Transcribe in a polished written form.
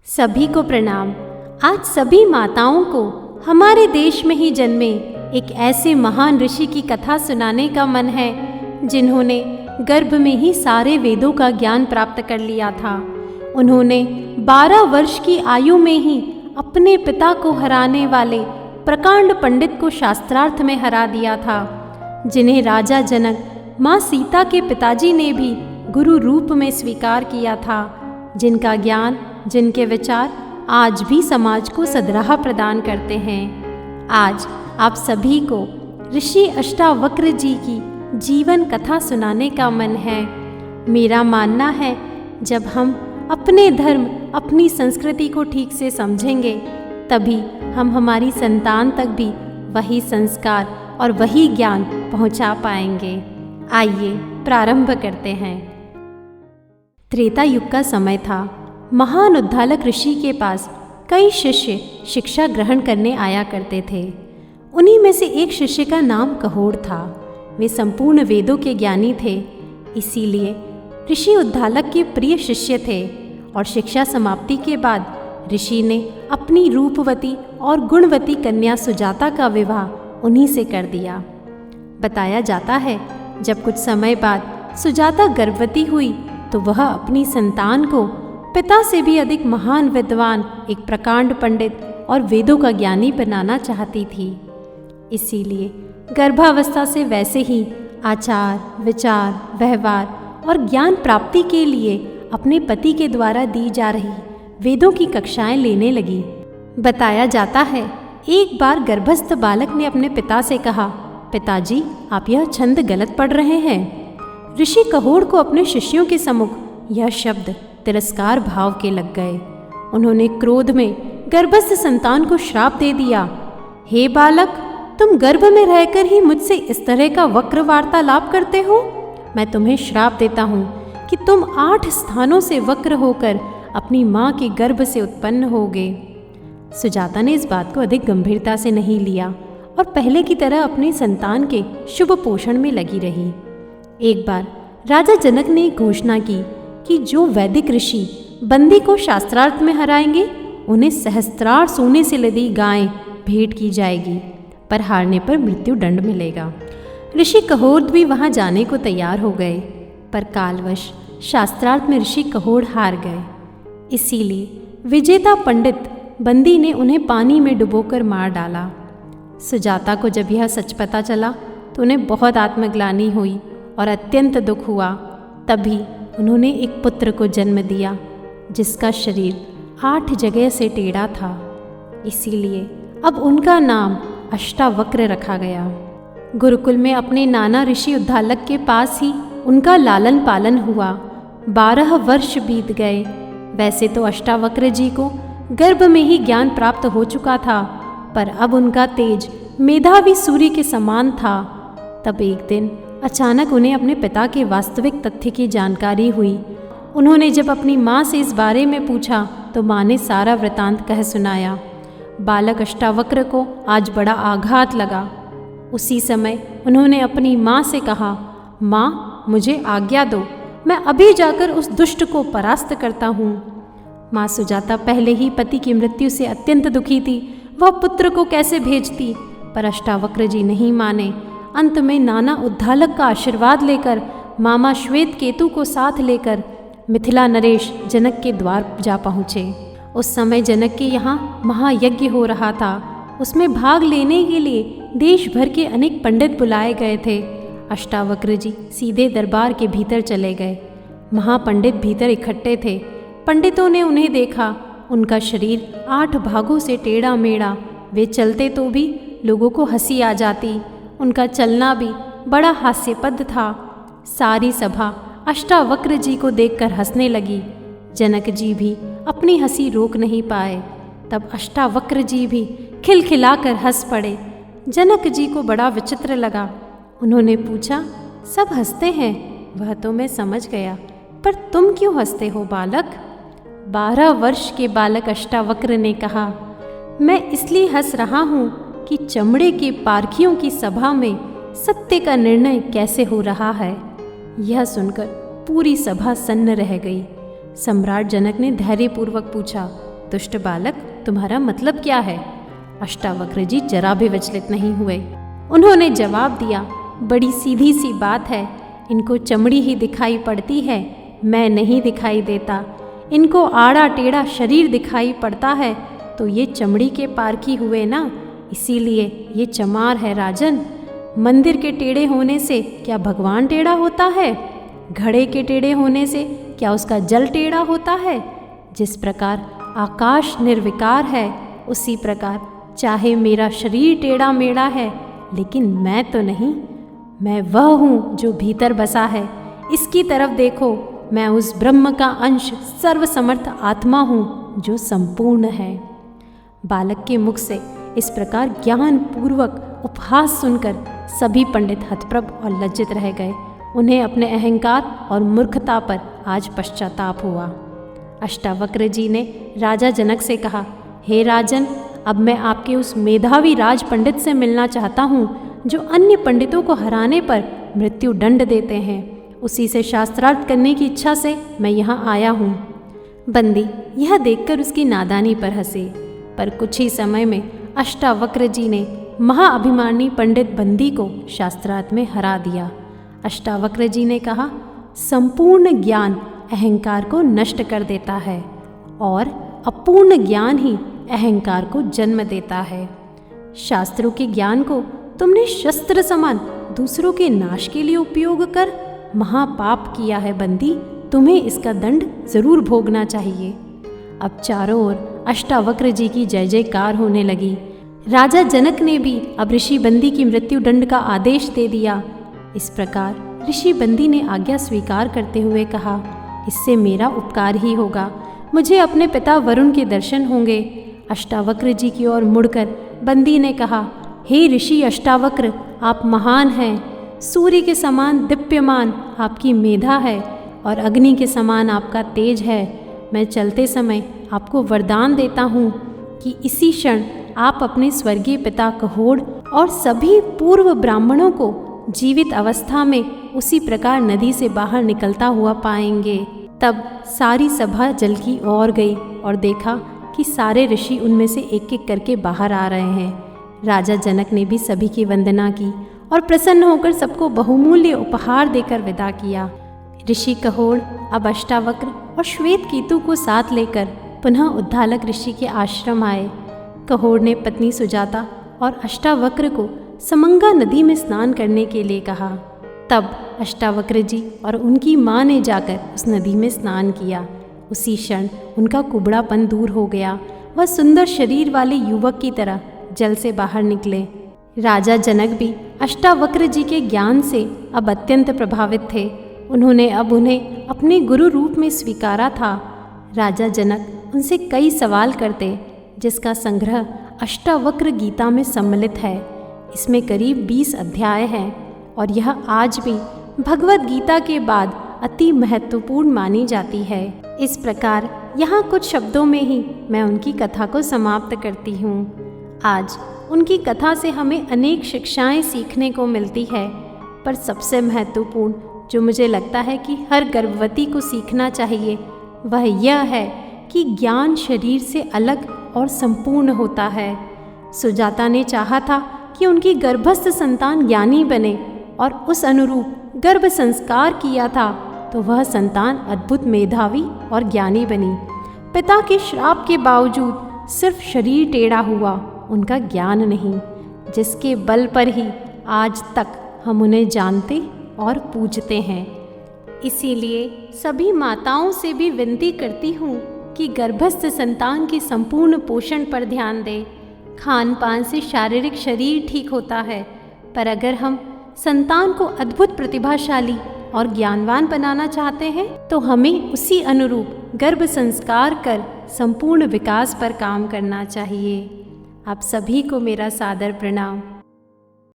सभी को प्रणाम। आज सभी माताओं को हमारे देश में ही जन्मे एक ऐसे महान ऋषि की कथा सुनाने का मन है जिन्होंने गर्भ में ही सारे वेदों का ज्ञान प्राप्त कर लिया था। उन्होंने 12 वर्ष की आयु में ही अपने पिता को हराने वाले प्रकांड पंडित को शास्त्रार्थ में हरा दिया था, जिन्हें राजा जनक माँ सीता के पिताजी ने भी गुरु रूप में स्वीकार किया था, जिनका ज्ञान, जिनके विचार आज भी समाज को सदराह प्रदान करते हैं। आज आप सभी को ऋषि अष्टावक्र जी की जीवन कथा सुनाने का मन है। मेरा मानना है जब हम अपने धर्म, अपनी संस्कृति को ठीक से समझेंगे तभी हम हमारी संतान तक भी वही संस्कार और वही ज्ञान पहुंचा पाएंगे। आइए प्रारंभ करते हैं। त्रेता युग का समय था। महान उद्धालक ऋषि के पास कई शिष्य शिक्षा ग्रहण करने आया करते थे। उन्हीं में से एक शिष्य का नाम कहोड़ था। वे संपूर्ण वेदों के ज्ञानी थे, इसीलिए ऋषि उद्धालक के प्रिय शिष्य थे। और शिक्षा समाप्ति के बाद ऋषि ने अपनी रूपवती और गुणवती कन्या सुजाता का विवाह उन्हीं से कर दिया। बताया जाता है जब कुछ समय बाद सुजाता गर्भवती हुई तो वह अपनी संतान को पिता से भी अधिक महान विद्वान, एक प्रकांड पंडित और वेदों का ज्ञानी बनाना चाहती थी। इसीलिए गर्भावस्था से वैसे ही आचार, विचार, व्यवहार और ज्ञान प्राप्ति के लिए अपने पति के द्वारा दी जा रही वेदों की कक्षाएं लेने लगी। बताया जाता है एक बार गर्भस्थ बालक ने अपने पिता से कहा, पिताजी आप यह छंद गलत पढ़ रहे हैं। ऋषि कहोड़ को अपने शिष्यों के सम्मुख यह शब्द तिरस्कार भाव के लग गए। उन्होंने क्रोध में गर्भस्थ संतान को श्राप दे दिया, हे बालक, तुम गर्भ में रहकर ही मुझसे इस तरह का वक्र वार्तालाप करते हो। मैं तुम्हें श्राप देता हूँ कि तुम 8 स्थानों से वक्र होकर अपनी माँ के गर्भ से उत्पन्न होगे। सुजाता ने इस बात को अधिक गंभीरता से नहीं लिया और पहले की तरह अपने संतान के शुभ पोषण में लगी रही। एक बार राजा जनक ने घोषणा की कि जो वैदिक ऋषि बंदी को शास्त्रार्थ में हराएंगे उन्हें सहस्त्रार सोने से लदी गायें भेंट की जाएगी, पर हारने पर मृत्यु दंड मिलेगा। ऋषि कहोड़ भी वहां जाने को तैयार हो गए, पर कालवश शास्त्रार्थ में ऋषि कहोड़ हार गए। इसीलिए विजेता पंडित बंदी ने उन्हें पानी में डुबोकर मार डाला। सुजाता को जब यह सच पता चला तो उन्हें बहुत आत्मग्लानि हुई और अत्यंत दुख हुआ। तभी उन्होंने एक पुत्र को जन्म दिया जिसका शरीर 8 जगह से टेढ़ा था। इसीलिए अब उनका नाम अष्टावक्र रखा गया। गुरुकुल में अपने नाना ऋषि उद्धालक के पास ही उनका लालन पालन हुआ। 12 वर्ष बीत गए। वैसे तो अष्टावक्र जी को गर्भ में ही ज्ञान प्राप्त हो चुका था, पर अब उनका तेज मेधावी सूर्य के समान था। तब एक दिन अचानक उन्हें अपने पिता के वास्तविक तथ्य की जानकारी हुई। उन्होंने जब अपनी माँ से इस बारे में पूछा तो माँ ने सारा वृतांत कह सुनाया। बालक अष्टावक्र को आज बड़ा आघात लगा। उसी समय उन्होंने अपनी माँ से कहा, माँ मुझे आज्ञा दो, मैं अभी जाकर उस दुष्ट को परास्त करता हूँ। माँ सुजाता पहले ही पति की मृत्यु से अत्यंत दुखी थी। वह पुत्र को कैसे भेजती, पर अष्टावक्र जी नहीं माने। अंत में नाना उद्धालक का आशीर्वाद लेकर मामा श्वेत केतु को साथ लेकर मिथिला नरेश जनक के द्वार जा पहुँचे। उस समय जनक के यहाँ महायज्ञ हो रहा था। उसमें भाग लेने के लिए देश भर के अनेक पंडित बुलाए गए थे। अष्टावक्र जी सीधे दरबार के भीतर चले गए। महापंडित भीतर इकट्ठे थे। पंडितों ने उन्हें देखा। उनका शरीर 8 भागों से टेढ़ा मेढ़ा। वे चलते तो भी लोगों को हंसी आ जाती। उनका चलना भी बड़ा हास्यपद था। सारी सभा अष्टावक्र जी को देखकर हंसने लगी। जनक जी भी अपनी हंसी रोक नहीं पाए। तब अष्टावक्र जी भी खिलखिलाकर हंस पड़े। जनक जी को बड़ा विचित्र लगा। उन्होंने पूछा, सब हंसते हैं वह तो मैं समझ गया, पर तुम क्यों हंसते हो बालक? 12 वर्ष के बालक अष्टावक्र ने कहा, मैं इसलिए हंस रहा हूँ कि चमड़े के पारखियों की सभा में सत्य का निर्णय कैसे हो रहा है। यह सुनकर पूरी सभा सन्न रह गई। सम्राट जनक ने धैर्यपूर्वक पूछा, दुष्ट बालक, तुम्हारा मतलब क्या है? अष्टावक्र जी जरा भी विचलित नहीं हुए। उन्होंने जवाब दिया, बड़ी सीधी सी बात है, इनको चमड़ी ही दिखाई पड़ती है, मैं नहीं दिखाई देता। इनको आड़ा टेढ़ा शरीर दिखाई पड़ता है तो ये चमड़ी के पारखी हुए ना, इसीलिए ये चमार है राजन। मंदिर के टेढ़े होने से क्या भगवान टेढ़ा होता है? घड़े के टेढ़े होने से क्या उसका जल टेढ़ा होता है? जिस प्रकार आकाश निर्विकार है, उसी प्रकार चाहे मेरा शरीर टेढ़ा मेढ़ा है, लेकिन मैं तो नहीं। मैं वह हूँ जो भीतर बसा है। इसकी तरफ देखो, मैं उस ब्रह्म का अंश सर्वसमर्थ आत्मा हूँ जो संपूर्ण है। बालक के मुख से इस प्रकार ज्ञान पूर्वक उपहास सुनकर सभी पंडित हतप्रभ और लज्जित रह गए। उन्हें अपने अहंकार और मूर्खता पर आज पश्चाताप हुआ। अष्टावक्र जी ने राजा जनक से कहा, हे राजन, अब मैं आपके उस मेधावी राज पंडित से मिलना चाहता हूँ जो अन्य पंडितों को हराने पर मृत्यु दंड देते हैं। उसी से शास्त्रार्थ करने की इच्छा से मैं यहाँ आया हूँ। बंदी यह देखकर उसकी नादानी पर हंसे, पर कुछ ही समय में अष्टावक्र जी ने महाअभिमानी पंडित बंदी को शास्त्रार्थ में हरा दिया। अष्टावक्र जी ने कहा, संपूर्ण ज्ञान अहंकार को नष्ट कर देता है और अपूर्ण ज्ञान ही अहंकार को जन्म देता है। शास्त्रों के ज्ञान को तुमने शस्त्र समान दूसरों के नाश के लिए उपयोग कर महापाप किया है बंदी, तुम्हें इसका दंड जरूर भोगना चाहिए। अब चारों ओर अष्टावक्र जी की जय जयकार होने लगी। राजा जनक ने भी अब ऋषि बंदी की मृत्यु दंड का आदेश दे दिया। इस प्रकार ऋषि बंदी ने आज्ञा स्वीकार करते हुए कहा, इससे मेरा उपकार ही होगा, मुझे अपने पिता वरुण के दर्शन होंगे। अष्टावक्र जी की ओर मुड़कर बंदी ने कहा, हे ऋषि अष्टावक्र, आप महान हैं। सूर्य के समान दीप्यमान आपकी मेधा है और अग्नि के समान आपका तेज है। मैं चलते समय आपको वरदान देता हूँ कि इसी क्षण आप अपने स्वर्गीय पिता कहोड़ और सभी पूर्व ब्राह्मणों को जीवित अवस्था में उसी प्रकार नदी से बाहर निकलता हुआ पाएंगे। तब सारी सभा जल की ओर गई और देखा कि सारे ऋषि उनमें से एक एक करके बाहर आ रहे हैं। राजा जनक ने भी सभी की वंदना की और प्रसन्न होकर सबको बहुमूल्य उपहार देकर विदा किया। ऋषि कहोड़ अब अष्टावक्र और श्वेत केतु को साथ लेकर पुनः उद्दालक ऋषि के आश्रम आए। कहोड़ ने पत्नी सुजाता और अष्टावक्र को समंगा नदी में स्नान करने के लिए कहा। तब अष्टावक्र जी और उनकी माँ ने जाकर उस नदी में स्नान किया। उसी क्षण उनका कुबड़ापन दूर हो गया। वह सुंदर शरीर वाले युवक की तरह जल से बाहर निकले। राजा जनक भी अष्टावक्र जी के ज्ञान से अब अत्यंत प्रभावित थे। उन्होंने अब उन्हें अपने गुरु रूप में स्वीकारा था। राजा जनक उनसे कई सवाल करते, जिसका संग्रह अष्टावक्र गीता में सम्मिलित है। इसमें करीब 20 अध्याय हैं और यह आज भी भगवद गीता के बाद अति महत्वपूर्ण मानी जाती है। इस प्रकार यहाँ कुछ शब्दों में ही मैं उनकी कथा को समाप्त करती हूँ। आज उनकी कथा से हमें अनेक शिक्षाएं सीखने को मिलती है, पर सबसे महत्वपूर्ण जो मुझे लगता है कि हर गर्भवती को सीखना चाहिए वह यह है कि ज्ञान शरीर से अलग और संपूर्ण होता है। सुजाता ने चाहा था कि उनकी गर्भस्थ संतान ज्ञानी बने और उस अनुरूप गर्भ संस्कार किया था तो वह संतान अद्भुत मेधावी और ज्ञानी बनी। पिता के श्राप के बावजूद सिर्फ शरीर टेढ़ा हुआ, उनका ज्ञान नहीं, जिसके बल पर ही आज तक हम उन्हें जानते और पूजते हैं। इसीलिए सभी माताओं से भी विनती करती हूँ कि गर्भस्थ संतान के संपूर्ण पोषण पर ध्यान दें। खान पान से शारीरिक शरीर ठीक होता है, पर अगर हम संतान को अद्भुत प्रतिभाशाली और ज्ञानवान बनाना चाहते हैं तो हमें उसी अनुरूप गर्भ संस्कार कर संपूर्ण विकास पर काम करना चाहिए। आप सभी को मेरा सादर प्रणाम।